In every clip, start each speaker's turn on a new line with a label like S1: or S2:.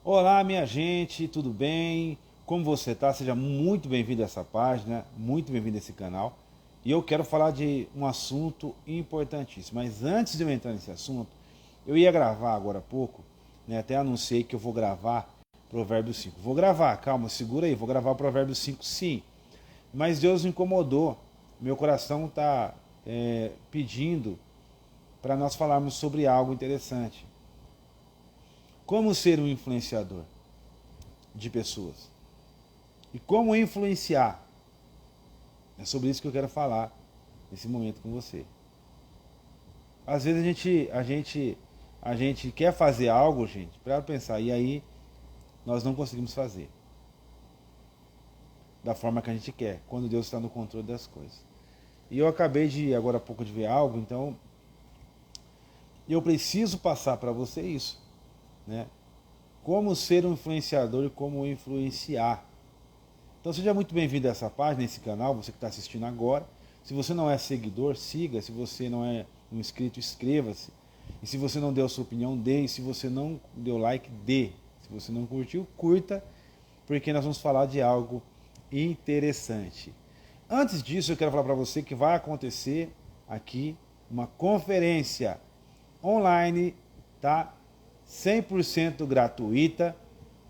S1: Olá, minha gente, tudo bem? Como você tá? Seja muito bem-vindo a essa página, muito bem-vindo a esse canal. E eu quero falar de um assunto importantíssimo. Mas antes de eu entrar nesse assunto, eu ia gravar agora há pouco, né? Até anunciei que eu vou gravar Provérbios 5. Vou gravar, calma, segura aí, vou gravar Provérbios 5 sim. Mas Deus me incomodou, meu coração está pedindo para nós falarmos sobre algo interessante. Como ser um influenciador de pessoas? E como influenciar? É sobre isso que eu quero falar nesse momento com você. Às vezes a gente quer fazer algo, gente, para pensar, e aí nós não conseguimos fazer da forma que a gente quer, quando Deus está no controle das coisas. E eu acabei de, agora há pouco, de ver algo, então eu preciso passar para você isso, né? Como ser um influenciador e como influenciar. Então seja muito bem-vindo a essa página, a esse canal, você que está assistindo agora. Se você não é seguidor, siga. Se você não é um inscrito, inscreva-se. E se você não deu a sua opinião, dê. E se você não deu like, dê. Se você não curtiu, curta, porque nós vamos falar de algo interessante. Antes disso, eu quero falar para você que vai acontecer aqui uma conferência online, tá? 100% gratuita.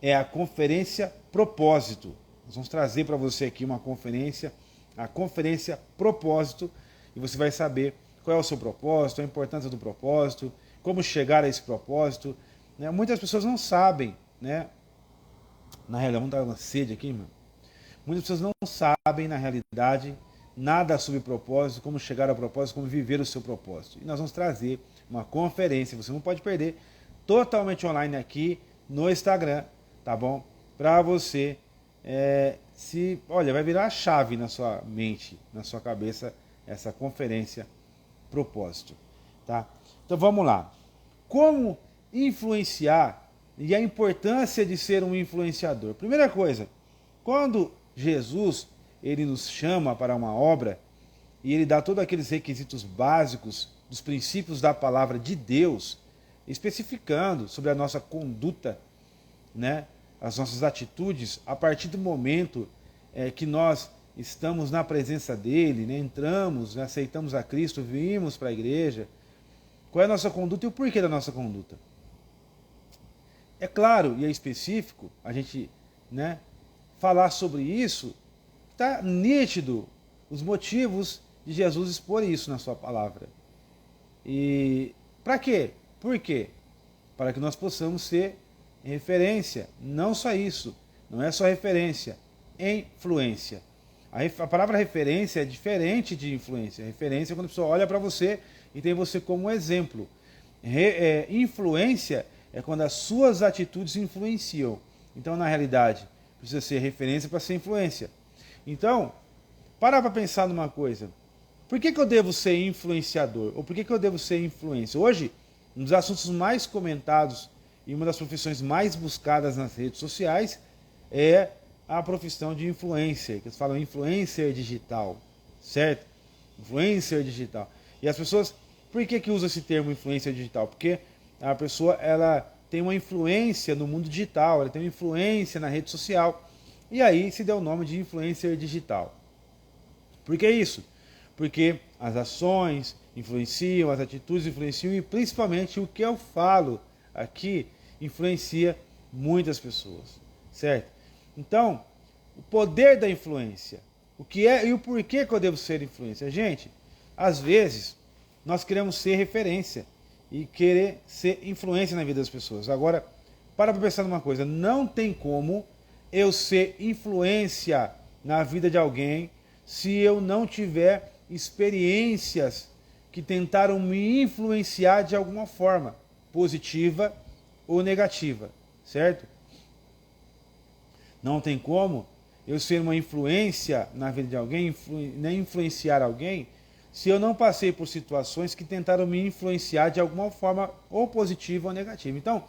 S1: É a Conferência Propósito. Nós vamos trazer para você aqui uma conferência, a Conferência Propósito, e você vai saber qual é o seu propósito, a importância do propósito, como chegar a esse propósito. Né? Muitas pessoas não sabem, né? Na realidade, vamos dar uma sede aqui, mano. Muitas pessoas não sabem, na realidade, nada sobre propósito, como chegar ao propósito, como viver o seu propósito. E nós vamos trazer uma conferência, você não pode perder, totalmente online aqui no Instagram, tá bom? Para você olha, vai virar a chave na sua mente, na sua cabeça, essa conferência propósito, tá? Então vamos lá. Como influenciar e a importância de ser um influenciador? Primeira coisa, quando Jesus ele nos chama para uma obra e ele dá todos aqueles requisitos básicos dos princípios da palavra de Deus, especificando sobre a nossa conduta, né? As nossas atitudes, a partir do momento que nós estamos na presença dele, né? Entramos, né? Aceitamos a Cristo, vimos para a igreja, qual é a nossa conduta e o porquê da nossa conduta. É claro e é específico a gente, né, falar sobre isso, está nítido os motivos de Jesus expor isso na sua palavra. E para quê? Por quê? Para que nós possamos ser referência. Não só isso, não é só referência, influência. A palavra referência é diferente de influência. Referência é quando a pessoa olha para você e tem você como exemplo. Influência é quando as suas atitudes influenciam. Então, na realidade, precisa ser referência para ser influência. Então, para pensar numa coisa. Por que eu devo ser influenciador? Ou por que eu devo ser influência? Hoje, um dos assuntos mais comentados e uma das profissões mais buscadas nas redes sociais é a profissão de influencer, que eles falam influencer digital, certo? Influencer digital. E as pessoas, por que usam esse termo influencer digital? Porque a pessoa ela tem uma influência no mundo digital, ela tem uma influência na rede social, e aí se deu o nome de influencer digital. Por que isso? Porque as ações influenciam, as atitudes influenciam e principalmente o que eu falo aqui influencia muitas pessoas, certo? Então, o poder da influência, o que é e o porquê que eu devo ser influência. Gente, às vezes nós queremos ser referência e querer ser influência na vida das pessoas. Agora, para pensar numa coisa, não tem como eu ser influência na vida de alguém se eu não tiver experiências que tentaram me influenciar de alguma forma, positiva ou negativa, certo? Não tem como eu ser uma influência na vida de alguém, nem influenciar alguém, se eu não passei por situações que tentaram me influenciar de alguma forma, ou positiva ou negativa. Então,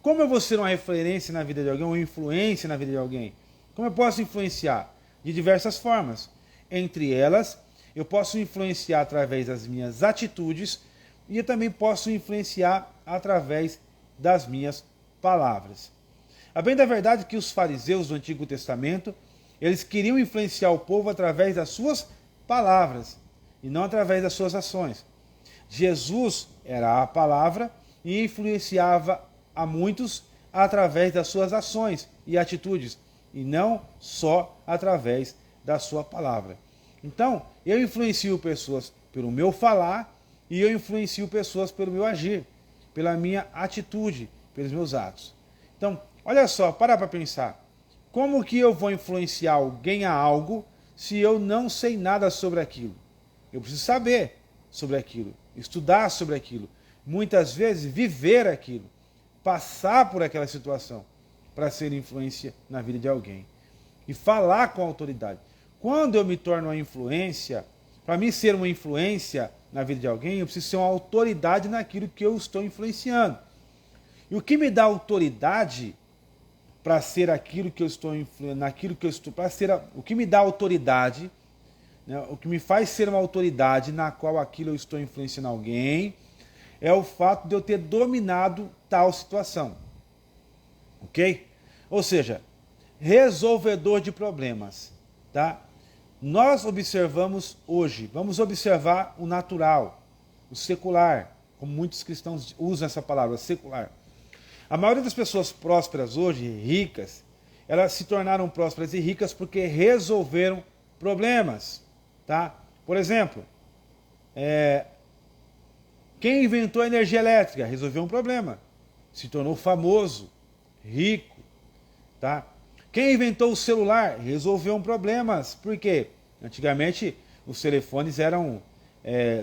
S1: como eu vou ser uma referência na vida de alguém, uma influência na vida de alguém? Como eu posso influenciar? De diversas formas. Entre elas, eu posso influenciar através das minhas atitudes e eu também posso influenciar através das minhas palavras. A bem da verdade que os fariseus do Antigo Testamento, eles queriam influenciar o povo através das suas palavras e não através das suas ações. Jesus era a palavra e influenciava a muitos através das suas ações e atitudes, e não só através da sua palavra. Então, eu influencio pessoas pelo meu falar e eu influencio pessoas pelo meu agir, pela minha atitude, pelos meus atos. Então, olha só, para pensar. Como que eu vou influenciar alguém a algo se eu não sei nada sobre aquilo? Eu preciso saber sobre aquilo, estudar sobre aquilo, muitas vezes viver aquilo, passar por aquela situação para ser influência na vida de alguém e falar com autoridade. Quando eu me torno uma influência, para mim ser uma influência na vida de alguém, eu preciso ser uma autoridade naquilo que eu estou influenciando. E o que me dá autoridade para ser aquilo que eu estou naquilo que eu estou, o que me dá autoridade, né, o que me faz ser uma autoridade na qual aquilo eu estou influenciando alguém, é o fato de eu ter dominado tal situação. OK? Ou seja, resolvedor de problemas, tá? Nós observamos hoje, vamos observar o natural, o secular, como muitos cristãos usam essa palavra, secular. A maioria das pessoas prósperas hoje, ricas, elas se tornaram prósperas e ricas porque resolveram problemas, tá? Por exemplo, quem inventou a energia elétrica resolveu um problema, se tornou famoso, rico, tá? Quem inventou o celular resolveu um problema, por quê? Antigamente os telefones eram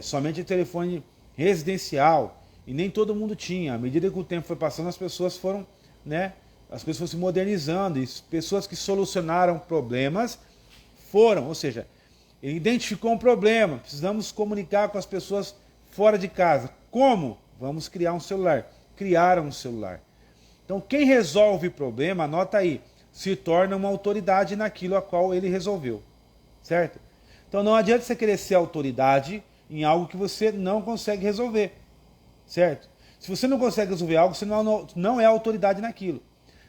S1: somente telefone residencial e nem todo mundo tinha. À medida que o tempo foi passando, as pessoas foram, né, as pessoas se modernizando e pessoas que solucionaram problemas ou seja, ele identificou um problema, precisamos comunicar com as pessoas fora de casa. Como? Vamos criar um celular. Criaram um celular. Então quem resolve problema, anota aí, se torna uma autoridade naquilo a qual ele resolveu. Certo? Então não adianta você querer ser autoridade em algo que você não consegue resolver. Certo? Se você não consegue resolver algo, você não é autoridade naquilo.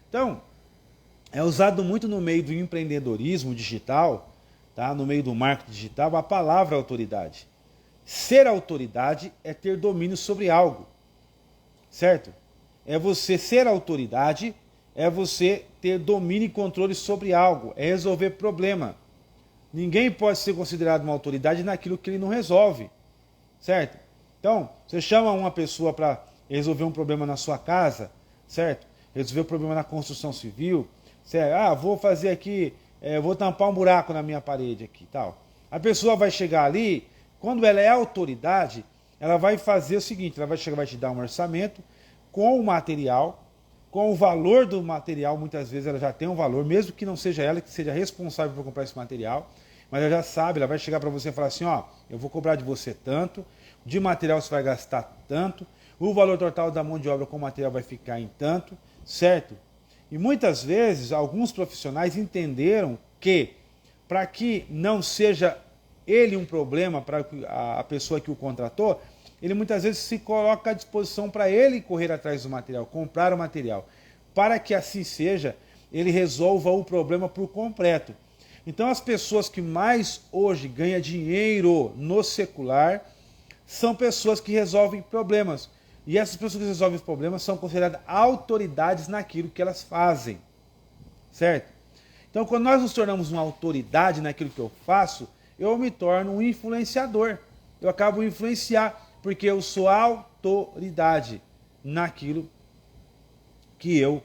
S1: Então, é usado muito no meio do empreendedorismo digital, tá? No meio do marketing digital, a palavra autoridade. Ser autoridade é ter domínio sobre algo. Certo? É você ser autoridade, é você ter domínio e controle sobre algo, é resolver problema. Ninguém pode ser considerado uma autoridade naquilo que ele não resolve. Certo? Então, você chama uma pessoa para resolver um problema na sua casa, certo? Resolver um problema na construção civil, certo? Vou fazer aqui, vou tampar um buraco na minha parede aqui, tal. A pessoa vai chegar ali, quando ela é autoridade, ela vai fazer o seguinte, ela vai chegar, vai te dar um orçamento com o material, com o valor do material, muitas vezes ela já tem um valor, mesmo que não seja ela que seja responsável por comprar esse material, mas ela já sabe, ela vai chegar para você e falar assim, eu vou cobrar de você tanto, de material você vai gastar tanto, o valor total da mão de obra com o material vai ficar em tanto, certo? E muitas vezes alguns profissionais entenderam que, para que não seja ele um problema para a pessoa que o contratou, ele muitas vezes se coloca à disposição para ele correr atrás do material, comprar o material. Para que assim seja, ele resolva o problema por completo. Então as pessoas que mais hoje ganham dinheiro no secular são pessoas que resolvem problemas. E essas pessoas que resolvem os problemas são consideradas autoridades naquilo que elas fazem. Certo? Então quando nós nos tornamos uma autoridade naquilo que eu faço, eu me torno um influenciador. Eu acabo influenciar, porque eu sou autoridade naquilo que eu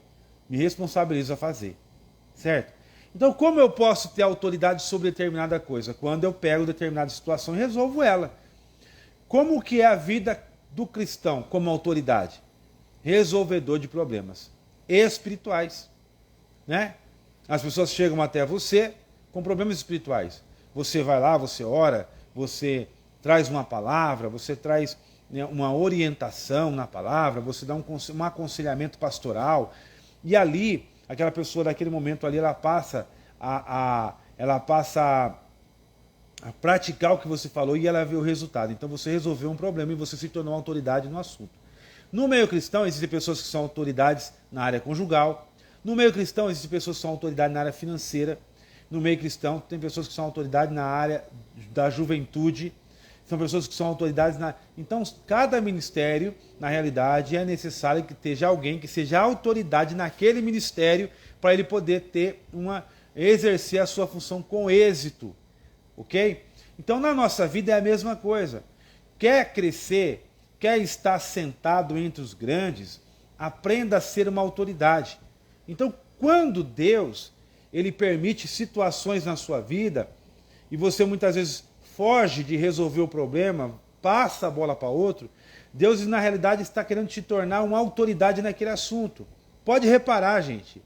S1: me responsabilizo a fazer. Certo? Então como eu posso ter autoridade sobre determinada coisa? Quando eu pego determinada situação e resolvo ela. Como que é a vida do cristão como autoridade? Resolvedor de problemas espirituais. Né? As pessoas chegam até você com problemas espirituais. Você vai lá, você ora, você traz uma palavra, você traz, né, uma orientação na palavra, você dá um aconselhamento pastoral, e ali, aquela pessoa daquele momento ali, ela passa a praticar o que você falou e ela vê o resultado. Então você resolveu um problema e você se tornou autoridade no assunto. No meio cristão existem pessoas que são autoridades na área conjugal, No meio cristão existem pessoas que são autoridade na área financeira. No meio cristão tem pessoas que são autoridade na área da juventude. São pessoas que são autoridades na... Então, cada ministério, na realidade, é necessário que esteja alguém que seja autoridade naquele ministério para ele poder exercer a sua função com êxito. Ok? Então, na nossa vida é a mesma coisa. Quer crescer, quer estar sentado entre os grandes, aprenda a ser uma autoridade. Então, quando Deus ele permite situações na sua vida e você muitas vezes foge de resolver o problema, passa a bola para outro, Deus na realidade está querendo te tornar uma autoridade naquele assunto. Pode reparar, gente.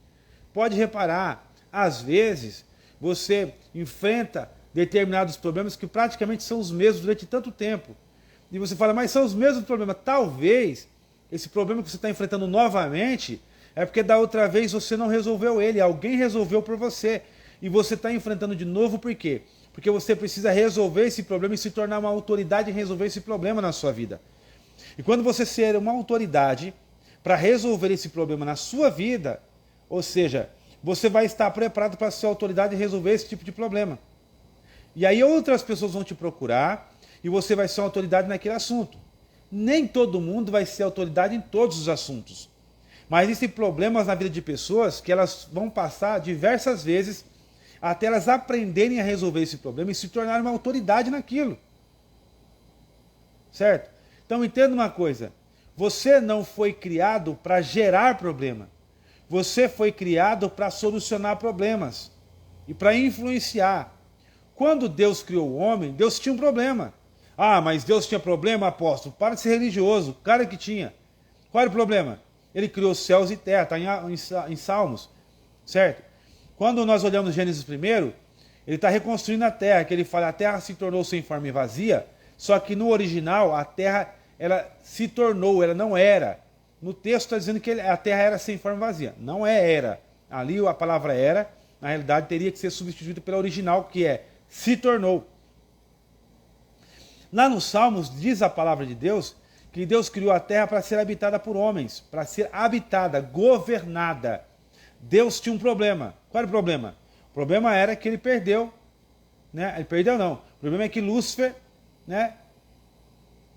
S1: Pode reparar. Às vezes, você enfrenta determinados problemas que praticamente são os mesmos durante tanto tempo. E você fala, mas são os mesmos problemas. Talvez esse problema que você está enfrentando novamente é porque da outra vez você não resolveu ele, alguém resolveu por você. E você está enfrentando de novo por quê? Porque você precisa resolver esse problema e se tornar uma autoridade em resolver esse problema na sua vida. E quando você ser uma autoridade para resolver esse problema na sua vida, ou seja, você vai estar preparado para ser autoridade em resolver esse tipo de problema. E aí outras pessoas vão te procurar e você vai ser uma autoridade naquele assunto. Nem todo mundo vai ser autoridade em todos os assuntos. Mas existem problemas na vida de pessoas que elas vão passar diversas vezes até elas aprenderem a resolver esse problema e se tornarem uma autoridade naquilo. Certo? Então entenda uma coisa. Você não foi criado para gerar problema. Você foi criado para solucionar problemas e para influenciar. Quando Deus criou o homem, Deus tinha um problema. Ah, mas Deus tinha problema, apóstolo? Para de ser religioso. Cara que tinha. Qual era o problema? Ele criou céus e terra, está em Salmos, certo? Quando nós olhamos Gênesis primeiro, ele está reconstruindo a terra, que ele fala, a terra se tornou sem forma e vazia, só que no original a terra ela se tornou, ela não era. No texto está dizendo que a terra era sem forma e vazia. Não é era. Ali a palavra era, na realidade, teria que ser substituída pela original, que é se tornou. Lá nos Salmos diz a palavra de Deus que Deus criou a terra para ser habitada por homens, para ser habitada, governada. Deus tinha um problema. Qual era o problema? O problema era que ele perdeu, né? Ele perdeu não. O problema é que Lúcifer, né,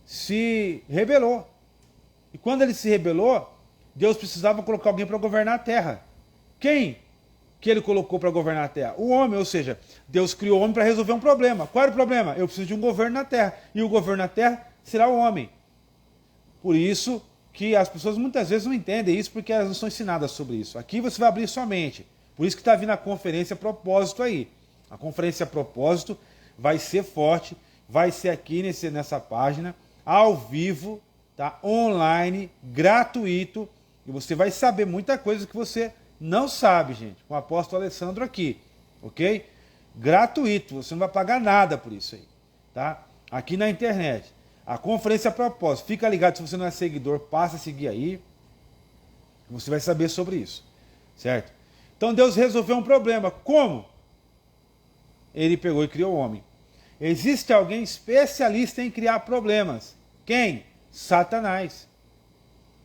S1: se rebelou. E quando ele se rebelou, Deus precisava colocar alguém para governar a terra. Quem que ele colocou para governar a terra? O homem, ou seja, Deus criou o homem para resolver um problema. Qual era o problema? Eu preciso de um governo na terra. E o governo na terra será o homem. Por isso que as pessoas muitas vezes não entendem isso, porque elas não são ensinadas sobre isso. Aqui você vai abrir sua mente. Por isso que está vindo a conferência Propósito aí. A conferência Propósito vai ser forte, vai ser aqui nessa página, ao vivo, tá? Online, gratuito, e você vai saber muita coisa que você não sabe, gente, com o apóstolo Alessandro aqui, ok? Gratuito, você não vai pagar nada por isso aí, tá? Aqui na internet. A conferência Propósito, fica ligado, se você não é seguidor, passa a seguir aí, você vai saber sobre isso, certo? Então Deus resolveu um problema, como? Ele pegou e criou o homem. Existe alguém especialista em criar problemas. Quem? Satanás.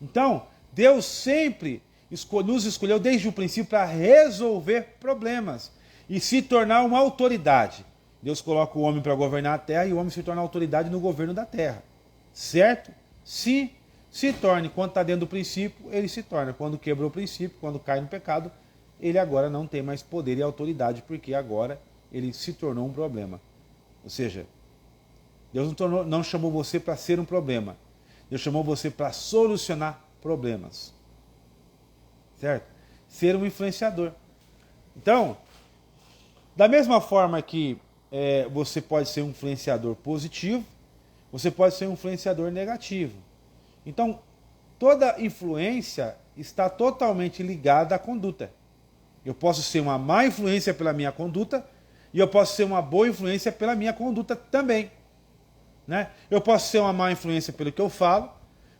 S1: Então, Deus sempre nos escolheu desde o princípio para resolver problemas e se tornar uma autoridade. Deus coloca o homem para governar a terra e o homem se torna autoridade no governo da terra. Certo? Se torne. Quando está dentro do princípio, ele se torna. Quando quebrou o princípio, quando cai no pecado, ele agora não tem mais poder e autoridade, porque agora ele se tornou um problema. Ou seja, Deus não chamou você para ser um problema. Deus chamou você para solucionar problemas. Certo? Ser um influenciador. Então, da mesma forma que você pode ser um influenciador positivo, você pode ser um influenciador negativo. Então, toda influência está totalmente ligada à conduta. Eu posso ser uma má influência pela minha conduta e eu posso ser uma boa influência pela minha conduta também. Né? Eu posso ser uma má influência pelo que eu falo,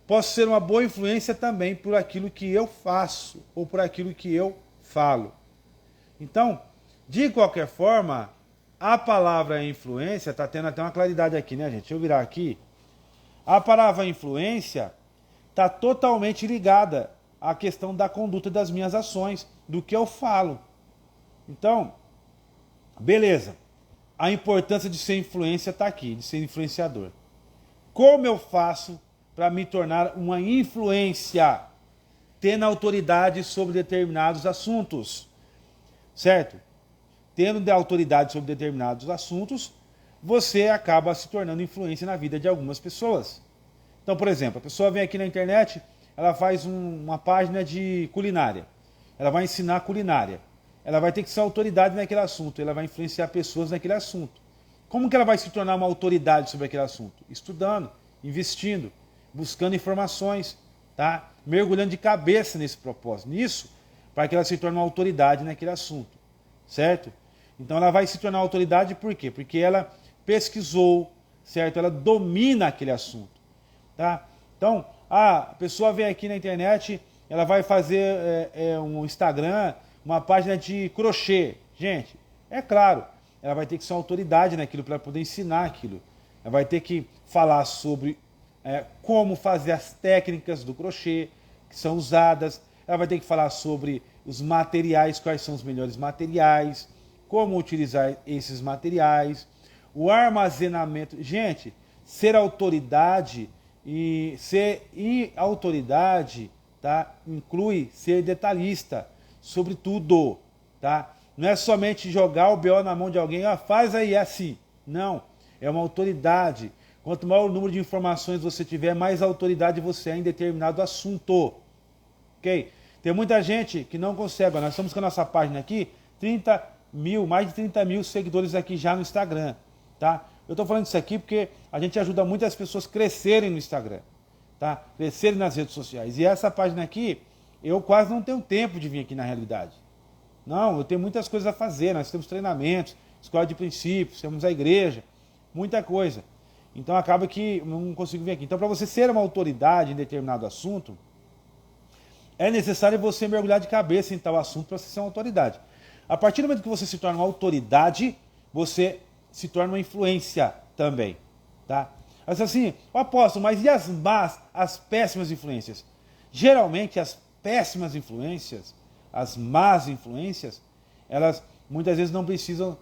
S1: posso ser uma boa influência também por aquilo que eu faço ou por aquilo que eu falo. Então, de qualquer forma, a palavra influência, está tendo até uma claridade aqui, né, gente? Deixa eu virar aqui. A palavra influência está totalmente ligada a questão da conduta das minhas ações, do que eu falo. Então, beleza. A importância de ser influência está aqui, de ser influenciador. Como eu faço para me tornar uma influência, tendo autoridade sobre determinados assuntos? Certo? Tendo autoridade sobre determinados assuntos, você acaba se tornando influência na vida de algumas pessoas. Então, por exemplo, a pessoa vem aqui na internet, ela faz uma página de culinária. Ela vai ensinar culinária. Ela vai ter que ser autoridade naquele assunto. Ela vai influenciar pessoas naquele assunto. Como que ela vai se tornar uma autoridade sobre aquele assunto? Estudando, investindo, buscando informações, tá? Mergulhando de cabeça nesse propósito, nisso, para que ela se torne uma autoridade naquele assunto, certo? Então ela vai se tornar autoridade por quê? Porque ela pesquisou, certo? Ela domina aquele assunto, tá? Então, a pessoa vem aqui na internet, ela vai fazer um Instagram, uma página de crochê. Gente, é claro, ela vai ter que ser uma autoridade naquilo para poder ensinar aquilo. Ela vai ter que falar sobre como fazer as técnicas do crochê que são usadas. Ela vai ter que falar sobre os materiais, quais são os melhores materiais, como utilizar esses materiais, o armazenamento. Gente, ser autoridade autoridade, tá? Inclui ser detalhista sobre tudo, tá? Não é somente jogar o BO na mão de alguém, faz aí, é assim. Não, é uma autoridade. Quanto maior o número de informações você tiver, mais autoridade você é em determinado assunto. Ok? Tem muita gente que não consegue. Nós estamos com a nossa página aqui, mais de 30 mil seguidores aqui já no Instagram, tá? Eu estou falando isso aqui porque a gente ajuda muitas pessoas a crescerem no Instagram, tá? Crescerem nas redes sociais. E essa página aqui, eu quase não tenho tempo de vir aqui na realidade. Não, eu tenho muitas coisas a fazer. Nós temos treinamentos, escola de princípios, temos a igreja, muita coisa. Então acaba que eu não consigo vir aqui. Então, para você ser uma autoridade em determinado assunto, é necessário você mergulhar de cabeça em tal assunto para você ser uma autoridade. A partir do momento que você se torna uma autoridade, você se torna uma influência também, tá? Mas assim, apóstolo, mas e as péssimas influências? Geralmente as péssimas influências, as más influências, elas muitas vezes não precisam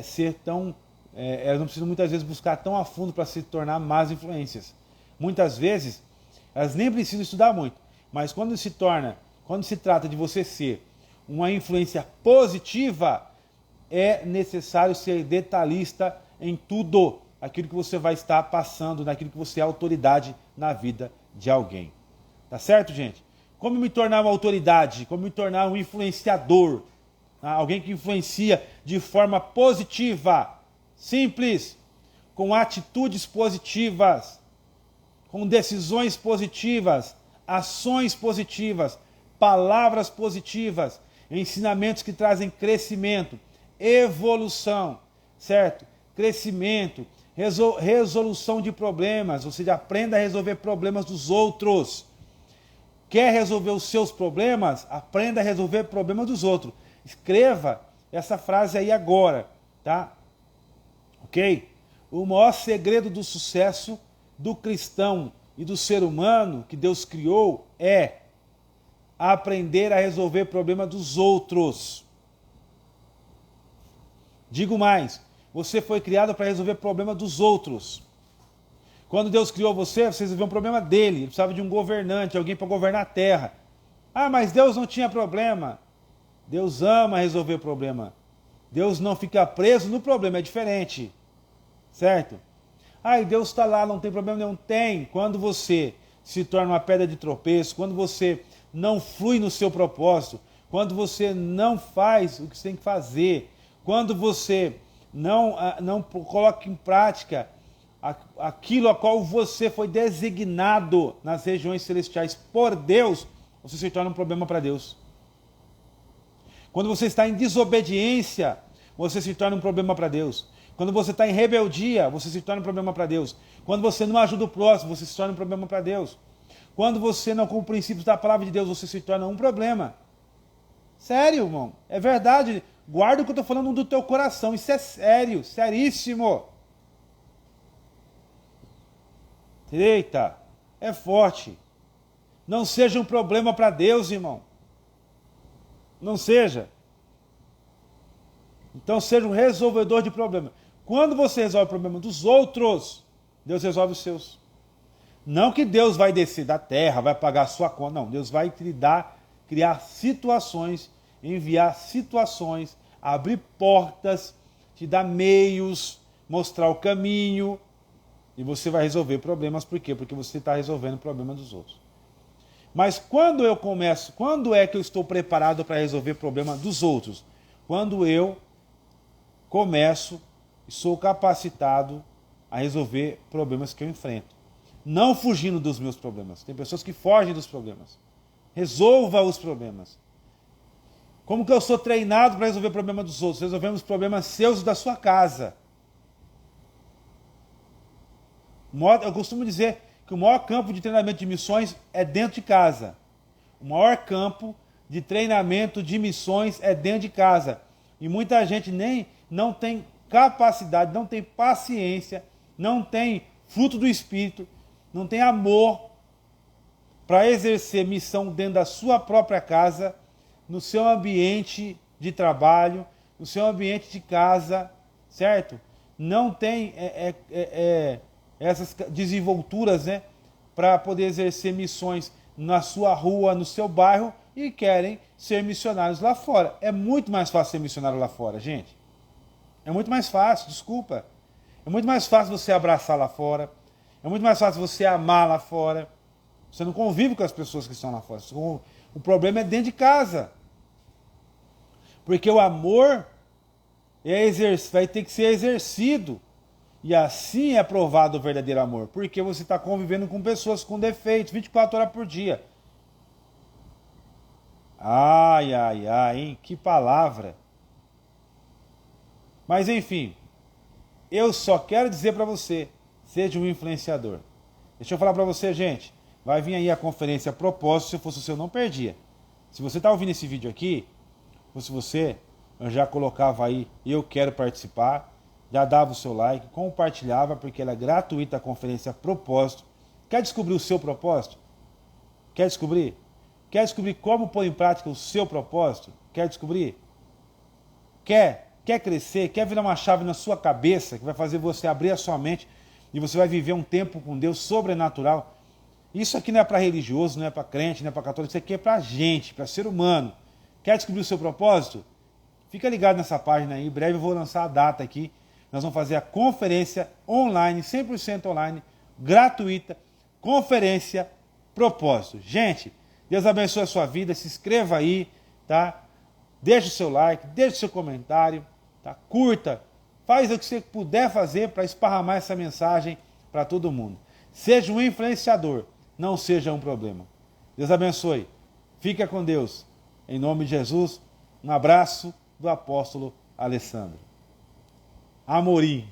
S1: ser tão... elas não precisam muitas vezes buscar tão a fundo para se tornar más influências. Muitas vezes, elas nem precisam estudar muito. Mas quando se trata de você ser uma influência positiva, é necessário ser detalhista em tudo aquilo que você vai estar passando, naquilo que você é autoridade na vida de alguém. Tá certo, gente? Como me tornar uma autoridade? Como me tornar um influenciador? Alguém que influencia de forma positiva, simples, com atitudes positivas, com decisões positivas, ações positivas, palavras positivas, ensinamentos que trazem crescimento, evolução, certo? Crescimento, resolução de problemas, ou seja, aprenda a resolver problemas dos outros. Quer resolver os seus problemas? Aprenda a resolver problemas dos outros. Escreva essa frase aí agora, tá? Ok? O maior segredo do sucesso do cristão e do ser humano que Deus criou é aprender a resolver problemas dos outros. Digo mais, você foi criado para resolver problemas dos outros. Quando Deus criou você resolveu um problema dele. Ele precisava de um governante, alguém para governar a terra. Mas Deus não tinha problema. Deus ama resolver problema. Deus não fica preso no problema, é diferente. Certo? Deus está lá, não tem problema nenhum. Tem. Quando você se torna uma pedra de tropeço, quando você não flui no seu propósito, quando você não faz o que você tem que fazer, quando você não coloca em prática aquilo a qual você foi designado nas regiões celestiais por Deus, você se torna um problema para Deus. Quando você está em desobediência, você se torna um problema para Deus. Quando você está em rebeldia, você se torna um problema para Deus. Quando você não ajuda o próximo, você se torna um problema para Deus. Quando você não cumpre os princípios da palavra de Deus, você se torna um problema. Sério, irmão. É verdade. Guarda o que eu estou falando do teu coração. Isso é sério, seríssimo. Eita, é forte. Não seja um problema para Deus, irmão. Não seja. Então seja um resolvedor de problemas. Quando você resolve o problema dos outros, Deus resolve os seus. Não que Deus vai descer da terra, vai pagar a sua conta. Não, Deus vai te dar, criar situações, enviar situações, abrir portas, te dar meios, mostrar o caminho. E você vai resolver problemas. Por quê? Porque você está resolvendo o problema dos outros. Mas quando é que eu estou preparado para resolver o problema dos outros? Quando eu começo e sou capacitado a resolver problemas que eu enfrento. Não fugindo dos meus problemas. Tem pessoas que fogem dos problemas. Resolva os problemas. Como que eu sou treinado para resolver o problema dos outros? Resolvemos os problemas seus e da sua casa. Eu costumo dizer que o maior campo de treinamento de missões é dentro de casa. O maior campo de treinamento de missões é dentro de casa. E muita gente não tem capacidade, não tem paciência, não tem fruto do Espírito, não tem amor para exercer missão dentro da sua própria casa, no seu ambiente de trabalho, no seu ambiente de casa, certo? Não tem essas desenvolturas, né, para poder exercer missões na sua rua, no seu bairro, e querem ser missionários lá fora. É muito mais fácil ser missionário lá fora, gente. É muito mais fácil, desculpa. É muito mais fácil você abraçar lá fora. É muito mais fácil você amar lá fora. Você não convive com as pessoas que estão lá fora. O problema é dentro de casa. Porque o amor vai ter que ser exercido. E assim é provado o verdadeiro amor. Porque você está convivendo com pessoas com defeitos 24 horas por dia. Ai, ai, ai, hein? Que palavra. Mas enfim, eu só quero dizer para você, seja um influenciador. Deixa eu falar para você, gente. Vai vir aí a conferência Propósito. Se fosse o seu, não perdia. Se você está ouvindo esse vídeo aqui, ou se você, eu já colocava aí, eu quero participar, já dava o seu like, compartilhava, porque ela é gratuita, a conferência Propósito. Quer descobrir o seu propósito? Quer descobrir? Quer descobrir como pôr em prática o seu propósito? Quer descobrir? Quer crescer? Quer virar uma chave na sua cabeça que vai fazer você abrir a sua mente e você vai viver um tempo com Deus sobrenatural? Isso aqui não é para religioso, não é para crente, não é para católico, isso aqui é para gente, para ser humano. Quer descobrir o seu propósito? Fica ligado nessa página aí, em breve eu vou lançar a data aqui. Nós vamos fazer a conferência online, 100% online, gratuita, conferência Propósito. Gente, Deus abençoe a sua vida, se inscreva aí, tá? Deixe o seu like, deixe o seu comentário, tá? Curta, faz o que você puder fazer para esparramar essa mensagem para todo mundo. Seja um influenciador, não seja um problema. Deus abençoe. Fica com Deus. Em nome de Jesus, um abraço do apóstolo Alessandro. Amorim.